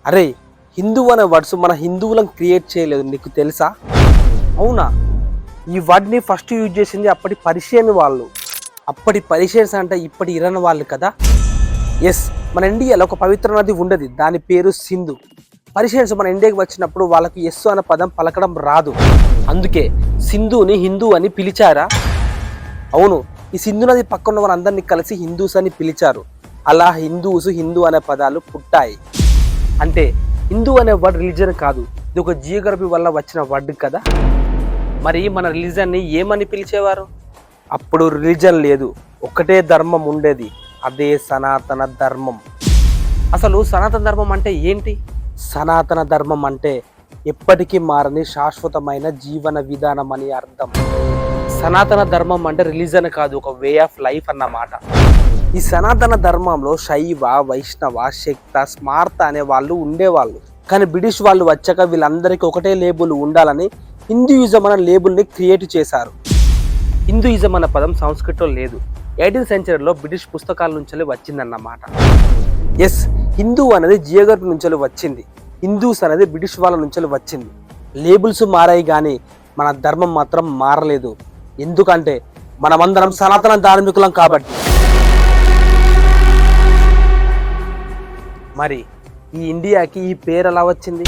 అరే, హిందూ అనే వర్డ్స్ మన హిందువులను క్రియేట్ చేయలేదు, నీకు తెలుసా? అవునా? ఈ వర్డ్ని ఫస్ట్ యూజ్ చేసింది అప్పటి పర్షియన్ వాళ్ళు. అప్పటి పర్షియన్స్ అంటే ఇప్పటి ఇరాన్ వాళ్ళు కదా. ఎస్, మన ఇండియాలో ఒక పవిత్ర నది ఉండేది, దాని పేరు సింధు. పర్షియన్స్ మన ఇండియాకి వచ్చినప్పుడు వాళ్ళకి ఎస్ అనే పదం పలకడం రాదు, అందుకే సింధుని హిందూ అని పిలిచారా? అవును, ఈ సింధు నది పక్కన వాళ్ళందరినీ కలిసి హిందూస్ అని పిలిచారు. అలా హిందూస్, హిందూ అనే పదాలు పుట్టాయి. అంటే హిందూ అనే వర్డ్ రిలీజన్ కాదు, ఇది ఒక జియోగ్రఫీ వల్ల వచ్చిన వర్డ్ కదా. మరి మన రిలీజన్ని ఏమని పిలిచేవారు? అప్పుడు రిలీజన్ లేదు, ఒకటే ధర్మం ఉండేది, అదే సనాతన ధర్మం. అసలు సనాతన ధర్మం అంటే ఏంటి? సనాతన ధర్మం అంటే ఎప్పటికీ మారని శాశ్వతమైన జీవన విధానం అని అర్థం. సనాతన ధర్మం అంటే రిలీజన్ కాదు, ఒక వే ఆఫ్ లైఫ్ అన్నమాట. ఈ సనాతన ధర్మంలో శైవ, వైష్ణవ, శక్త, స్మార్త అనే వాళ్ళు ఉండేవాళ్ళు. కానీ బ్రిటిష్ వాళ్ళు వచ్చాక వీళ్ళందరికీ ఒకటే లేబుల్ ఉండాలని హిందూయిజం అనే లేబుల్ని క్రియేట్ చేశారు. హిందూయిజం అన్న పదం సంస్కృతంలో లేదు, 18th సెంచరీలో బ్రిటిష్ పుస్తకాల నుంచి వచ్చిందన్నమాట. ఎస్, హిందూ అనేది జియోగ్రఫీ నుంచి వచ్చింది, హిందూస్ అనేది బ్రిటిష్ వాళ్ళ నుంచి వచ్చింది. లేబుల్స్ మారాయి కానీ మన ధర్మం మాత్రం మారలేదు, ఎందుకంటే మనమందరం సనాతన ధార్మికులం కాబట్టి. మరి ఈ ఇండియాకి ఈ పేరు ఎలా వచ్చింది?